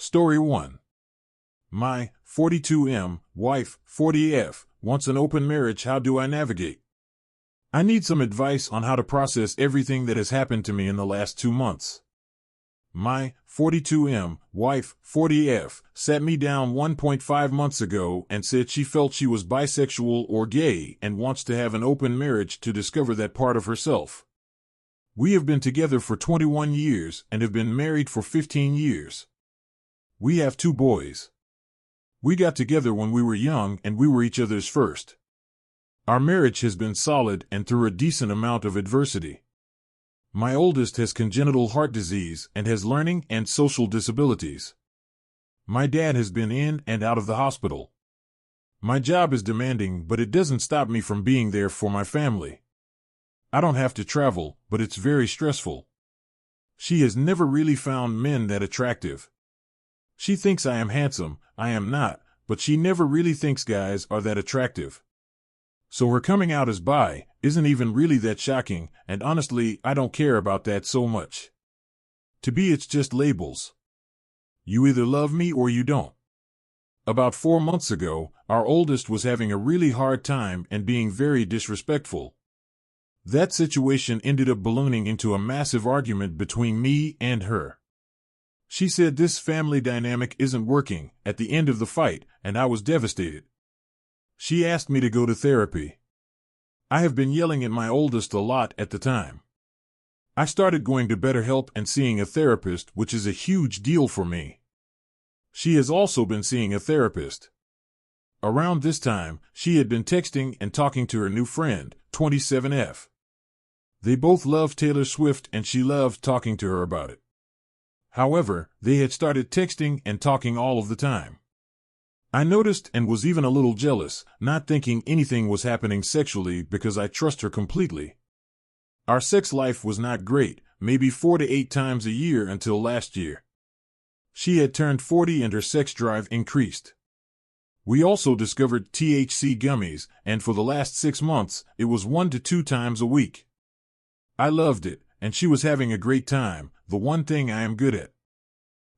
Story 1. My 42M wife, 40F, wants an open marriage. How do I navigate? I need some advice on how to process everything that has happened to me in the last 2 months. My 42M wife, 40F, sat me down 1.5 months ago and said she felt she was bisexual or gay and wants to have an open marriage to discover that part of herself. We have been together for 21 years and have been married for 15 years. We have 2 boys. We got together when we were young and we were each other's first. Our marriage has been solid and through a decent amount of adversity. My oldest has congenital heart disease and has learning and social disabilities. My dad has been in and out of the hospital. My job is demanding, but it doesn't stop me from being there for my family. I don't have to travel, but it's very stressful. She has never really found men that attractive. She thinks I am handsome. I am not, but she never really thinks guys are that attractive. So her coming out as bi isn't even really that shocking, and honestly, I don't care about that so much. To me, it's just labels. You either love me or you don't. About 4 months ago, our oldest was having a really hard time and being very disrespectful. That situation ended up ballooning into a massive argument between me and her. She said this family dynamic isn't working at the end of the fight, and I was devastated. She asked me to go to therapy. I have been yelling at my oldest a lot at the time. I started going to BetterHelp and seeing a therapist, which is a huge deal for me. She has also been seeing a therapist. Around this time, she had been texting and talking to her new friend, 27F. They both love Taylor Swift and she loved talking to her about it. However, they had started texting and talking all of the time. I noticed and was even a little jealous, not thinking anything was happening sexually because I trust her completely. Our sex life was not great, maybe 4 to 8 times a year until last year. She had turned 40 and her sex drive increased. We also discovered THC gummies, and for the last 6 months, it was 1 to 2 times a week. I loved it, and she was having a great time, the one thing I am good at.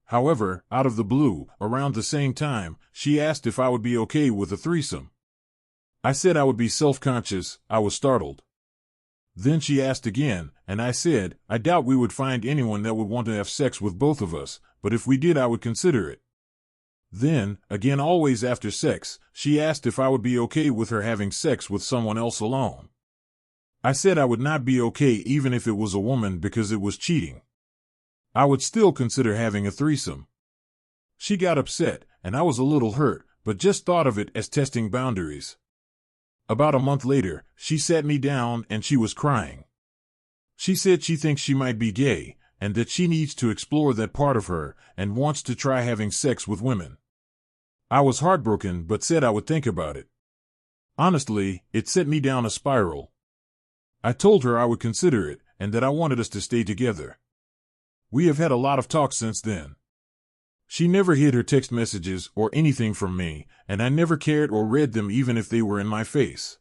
However, out of the blue, around the same time, she asked if I would be okay with a threesome. I said I would be self-conscious. I was startled. Then she asked again, and I said, I doubt we would find anyone that would want to have sex with both of us, but if we did, I would consider it. Then, again always after sex, she asked if I would be okay with her having sex with someone else alone. I said I would not be okay even if it was a woman because it was cheating. I would still consider having a threesome. She got upset, and I was a little hurt, but just thought of it as testing boundaries. About a month later, she sat me down and she was crying. She said she thinks she might be gay, and that she needs to explore that part of her, and wants to try having sex with women. I was heartbroken but said I would think about it. Honestly, it set me down a spiral. I told her I would consider it, and that I wanted us to stay together. We have had a lot of talk since then. She never hid her text messages or anything from me, and I never cared or read them even if they were in my face.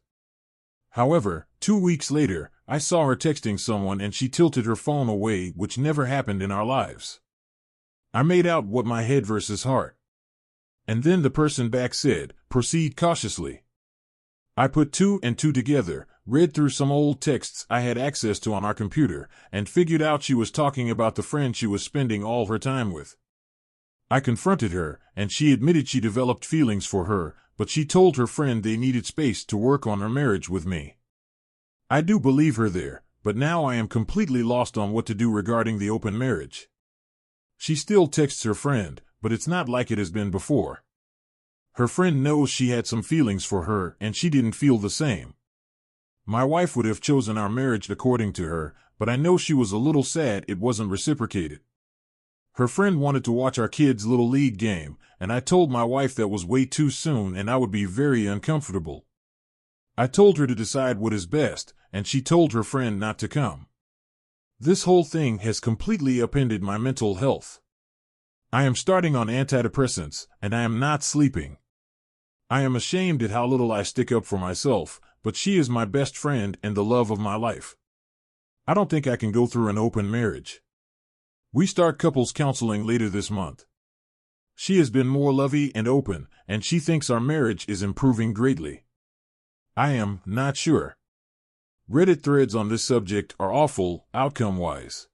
However, 2 weeks later, I saw her texting someone and she tilted her phone away, which never happened in our lives. I made out what my head versus heart. And then the person back said, proceed cautiously. I put 2 and 2 together, read through some old texts I had access to on our computer, and figured out she was talking about the friend she was spending all her time with. I confronted her, and she admitted she developed feelings for her, but she told her friend they needed space to work on her marriage with me. I do believe her there, but now I am completely lost on what to do regarding the open marriage. She still texts her friend, but it's not like it has been before. Her friend knows she had some feelings for her, and she didn't feel the same. My wife would have chosen our marriage according to her, but I know she was a little sad it wasn't reciprocated. Her friend wanted to watch our kids' little league game, and I told my wife that was way too soon and I would be very uncomfortable. I told her to decide what is best, and she told her friend not to come. This whole thing has completely upended my mental health. I am starting on antidepressants, and I am not sleeping. I am ashamed at how little I stick up for myself, but she is my best friend and the love of my life. I don't think I can go through an open marriage. We start couples counseling later this month. She has been more lovey and open, and she thinks our marriage is improving greatly. I am not sure. Reddit threads on this subject are awful, outcome-wise.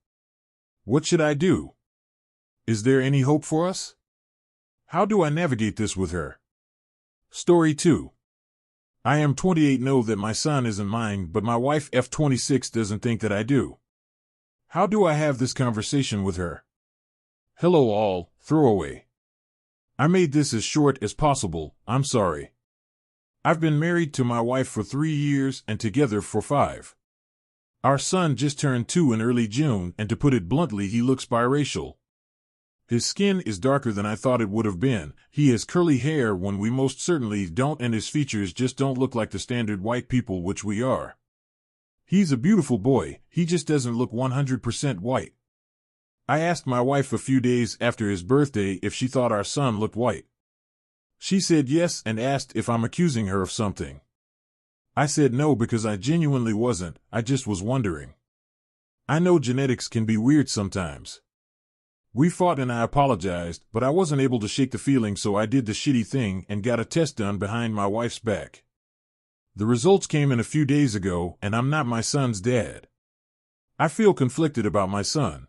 What should I do? Is there any hope for us? How do I navigate this with her? Story 2. I am 28, know that my son isn't mine, but my wife F26 doesn't think that I do. How do I have this conversation with her? Hello all, throwaway. I made this as short as possible, I'm sorry. I've been married to my wife for 3 years and together for 5. Our son just turned 2 in early June, and to put it bluntly, he looks biracial. His skin is darker than I thought it would have been, he has curly hair when we most certainly don't, and his features just don't look like the standard white people which we are. He's a beautiful boy, he just doesn't look 100% white. I asked my wife a few days after his birthday if she thought our son looked white. She said yes and asked if I'm accusing her of something. I said no because I genuinely wasn't, I just was wondering. I know genetics can be weird sometimes. We fought and I apologized, but I wasn't able to shake the feeling, so I did the shitty thing and got a test done behind my wife's back. The results came in a few days ago, and I'm not my son's dad. I feel conflicted about my son.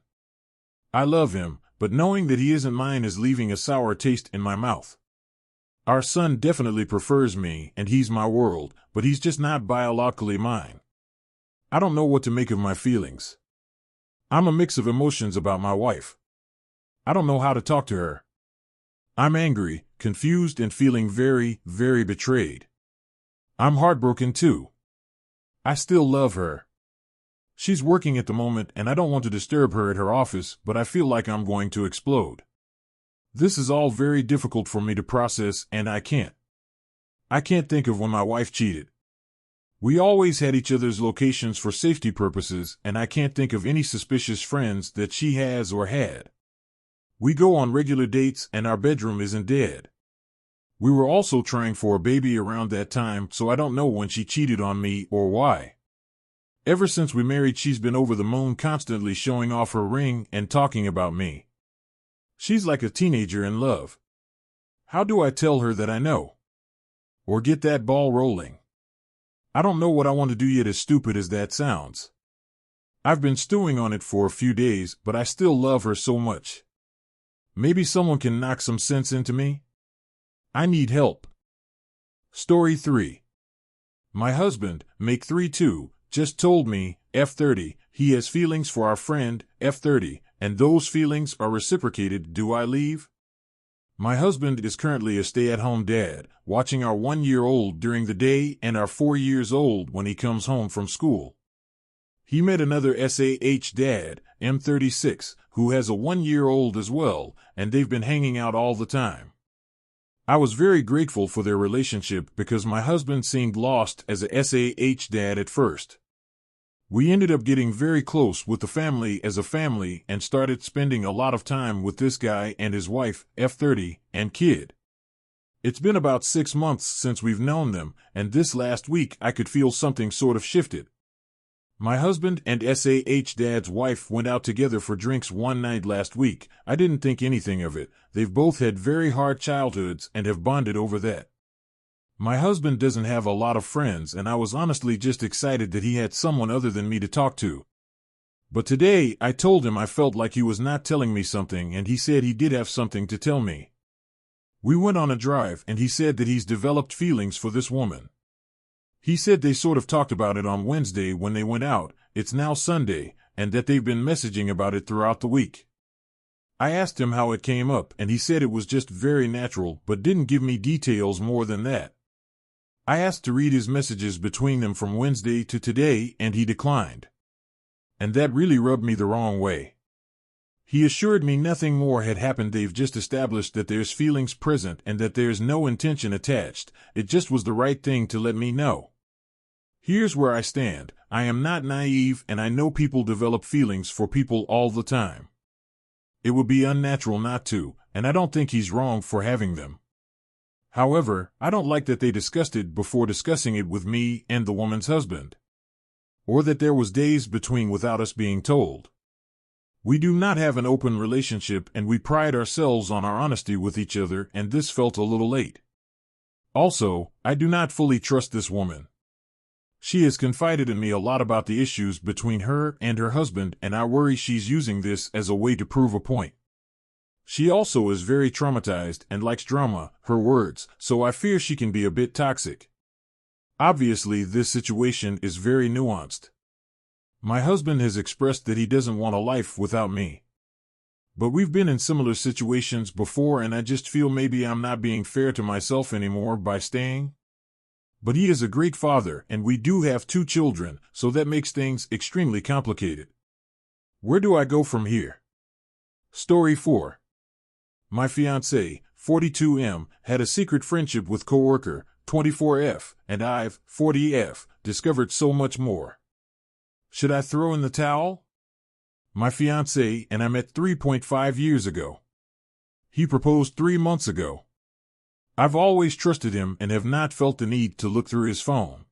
I love him, but knowing that he isn't mine is leaving a sour taste in my mouth. Our son definitely prefers me, and he's my world, but he's just not biologically mine. I don't know what to make of my feelings. I'm a mix of emotions about my wife. I don't know how to talk to her. I'm angry, confused, and feeling very, very betrayed. I'm heartbroken too. I still love her. She's working at the moment, and I don't want to disturb her at her office, but I feel like I'm going to explode. This is all very difficult for me to process, and I can't think of when my wife cheated. We always had each other's locations for safety purposes, and I can't think of any suspicious friends that she has or had. We go on regular dates, and our bedroom isn't dead. We were also trying for a baby around that time, so I don't know when she cheated on me or why. Ever since we married, she's been over the moon, constantly showing off her ring and talking about me. She's like a teenager in love. How do I tell her that I know? Or get that ball rolling? I don't know what I want to do yet, as stupid as that sounds. I've been stewing on it for a few days, but I still love her so much. Maybe someone can knock some sense into me? I need help. Story 3. My husband, Make32, just told me, F30, he has feelings for our friend, F30, and those feelings are reciprocated. Do I leave? My husband is currently a stay-at-home dad, watching our 1-year-old during the day and our 4 years old when he comes home from school. He met another SAH dad, M36, who has a 1-year-old as well, and they've been hanging out all the time. I was very grateful for their relationship because my husband seemed lost as a SAH dad at first. We ended up getting very close with the family as a family and started spending a lot of time with this guy and his wife, F30, and kid. It's been about 6 months since we've known them, and this last week I could feel something sort of shifted. My husband and SAH dad's wife went out together for drinks one night last week. I didn't think anything of it. They've both had very hard childhoods and have bonded over that. My husband doesn't have a lot of friends, and I was honestly just excited that he had someone other than me to talk to. But today I told him I felt like he was not telling me something, and he said he did have something to tell me. We went on a drive, and he said that he's developed feelings for this woman. He said they sort of talked about it on Wednesday when they went out, it's now Sunday, and that they've been messaging about it throughout the week. I asked him how it came up, and he said it was just very natural, but didn't give me details more than that. I asked to read his messages between them from Wednesday to today, and he declined. And that really rubbed me the wrong way. He assured me nothing more had happened. They've just established that there's feelings present and that there's no intention attached. It just was the right thing to let me know. Here's where I stand. I am not naive, and I know people develop feelings for people all the time. It would be unnatural not to, and I don't think he's wrong for having them. However, I don't like that they discussed it before discussing it with me and the woman's husband. Or that there was days between without us being told. We do not have an open relationship and we pride ourselves on our honesty with each other, and this felt a little late. Also, I do not fully trust this woman. She has confided in me a lot about the issues between her and her husband, and I worry she's using this as a way to prove a point. She also is very traumatized and likes drama, her words, so I fear she can be a bit toxic. Obviously, this situation is very nuanced. My husband has expressed that he doesn't want a life without me. But we've been in similar situations before, and I just feel maybe I'm not being fair to myself anymore by staying. But he is a great father, and we do have 2 children, so that makes things extremely complicated. Where do I go from here? Story 4. My fiancé, 42M, had a secret friendship with coworker, 24F, and I've, 40F, discovered so much more. Should I throw in the towel? My fiancé and I met 3.5 years ago. He proposed 3 months ago. I've always trusted him and have not felt the need to look through his phone.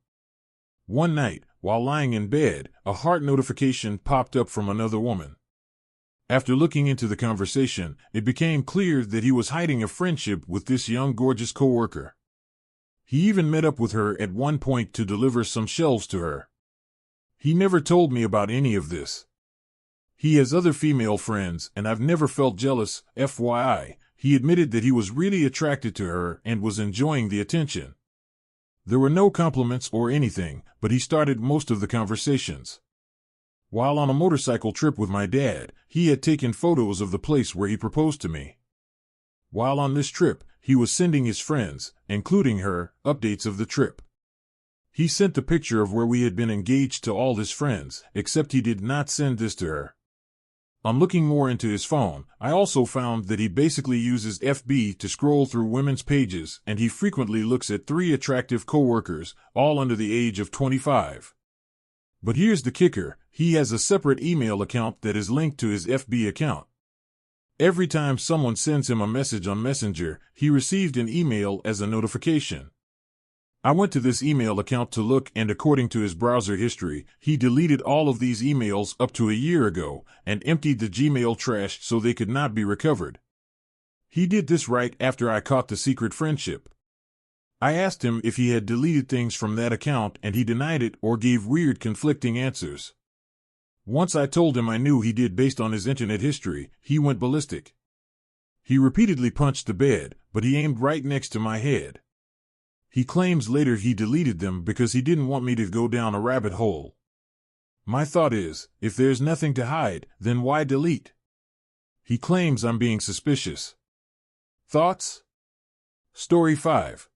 One night, while lying in bed, a heart notification popped up from another woman. After looking into the conversation, it became clear that he was hiding a friendship with this young gorgeous coworker. He even met up with her at one point to deliver some shelves to her. He never told me about any of this. He has other female friends, and I've never felt jealous, FYI. He admitted that he was really attracted to her and was enjoying the attention. There were no compliments or anything, but he started most of the conversations. While on a motorcycle trip with my dad, he had taken photos of the place where he proposed to me. While on this trip, he was sending his friends, including her, updates of the trip. He sent the picture of where we had been engaged to all his friends, except he did not send this to her. On looking more into his phone, I also found that he basically uses FB to scroll through women's pages, and he frequently looks at 3 attractive coworkers, all under the age of 25. But here's the kicker, he has a separate email account that is linked to his FB account. Every time someone sends him a message on Messenger, he received an email as a notification. I went to this email account to look, and according to his browser history, he deleted all of these emails up to a year ago and emptied the Gmail trash so they could not be recovered. He did this right after I caught the secret friendship. I asked him if he had deleted things from that account, and he denied it or gave weird conflicting answers. Once I told him I knew he did based on his internet history, he went ballistic. He repeatedly punched the bed, but he aimed right next to my head. He claims later he deleted them because he didn't want me to go down a rabbit hole. My thought is, if there's nothing to hide, then why delete? He claims I'm being suspicious. Thoughts? Story 5.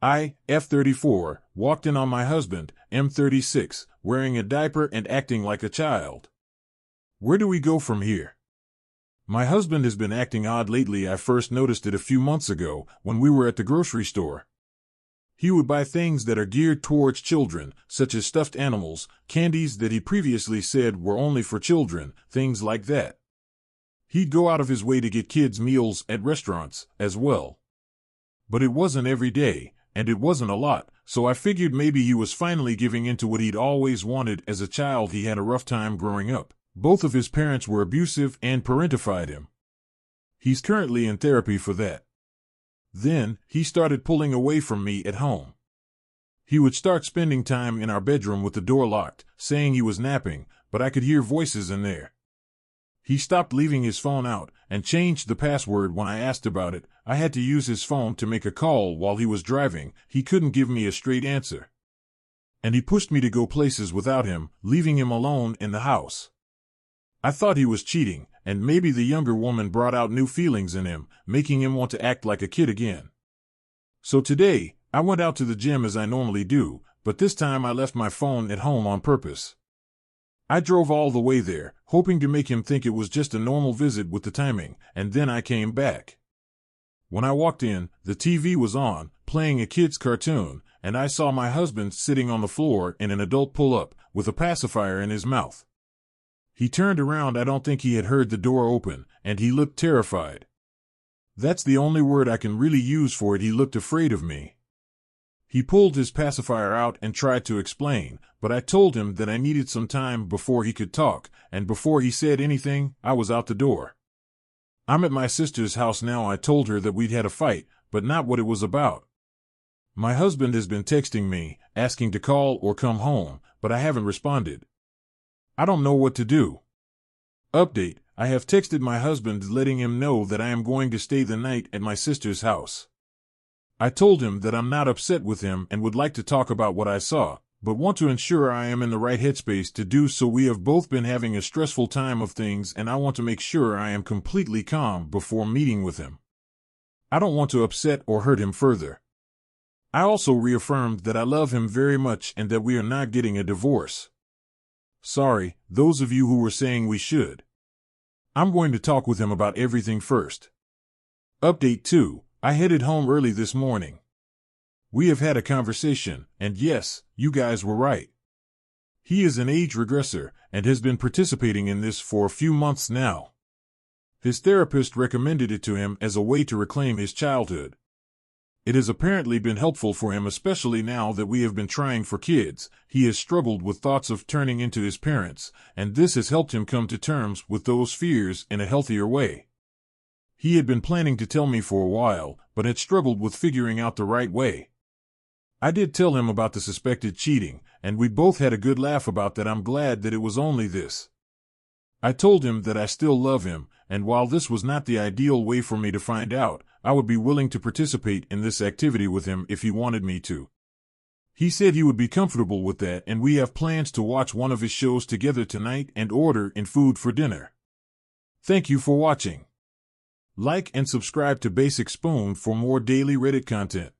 I, F34, walked in on my husband, M36, wearing a diaper and acting like a child. Where do we go from here? My husband has been acting odd lately. I first noticed it a few months ago when we were at the grocery store. He would buy things that are geared towards children, such as stuffed animals, candies that he previously said were only for children, things like that. He'd go out of his way to get kids meals at restaurants, as well. But it wasn't every day, and it wasn't a lot, so I figured maybe he was finally giving in to what he'd always wanted. As a child, he had a rough time growing up. Both of his parents were abusive and parentified him. He's currently in therapy for that. Then, he started pulling away from me at home. He would start spending time in our bedroom with the door locked, saying he was napping, but I could hear voices in there. He stopped leaving his phone out and changed the password when I asked about it. I had to use his phone to make a call while he was driving. He couldn't give me a straight answer. And he pushed me to go places without him, leaving him alone in the house. I thought he was cheating, and maybe the younger woman brought out new feelings in him, making him want to act like a kid again. So today, I went out to the gym as I normally do, but this time I left my phone at home on purpose. I drove all the way there, hoping to make him think it was just a normal visit with the timing, and then I came back. When I walked in, the TV was on, playing a kid's cartoon, and I saw my husband sitting on the floor in an adult pull-up, with a pacifier in his mouth. He turned around. I don't think he had heard the door open, and he looked terrified. That's the only word I can really use for it. He looked afraid of me. He pulled his pacifier out and tried to explain, but I told him that I needed some time before he could talk, and before he said anything, I was out the door. I'm at my sister's house now. I told her that we'd had a fight, but not what it was about. My husband has been texting me, asking to call or come home, but I haven't responded. I don't know what to do. Update: I have texted my husband letting him know that I am going to stay the night at my sister's house. I told him that I'm not upset with him and would like to talk about what I saw, but want to ensure I am in the right headspace to do so. We have both been having a stressful time of things, and I want to make sure I am completely calm before meeting with him. I don't want to upset or hurt him further. I also reaffirmed that I love him very much and that we are not getting a divorce. Sorry, those of you who were saying we should. I'm going to talk with him about everything first. Update 2. I headed home early this morning. We have had a conversation, and yes, you guys were right. He is an age regressor and has been participating in this for a few months now. His therapist recommended it to him as a way to reclaim his childhood. It has apparently been helpful for him, especially now that we have been trying for kids. He has struggled with thoughts of turning into his parents, and this has helped him come to terms with those fears in a healthier way. He had been planning to tell me for a while, but had struggled with figuring out the right way. I did tell him about the suspected cheating, and we both had a good laugh about that. I'm glad that it was only this. I told him that I still love him, and while this was not the ideal way for me to find out, I would be willing to participate in this activity with him if he wanted me to. He said he would be comfortable with that, and we have plans to watch one of his shows together tonight and order in food for dinner. Thank you for watching. Like and subscribe to Basic Spoon for more daily Reddit content.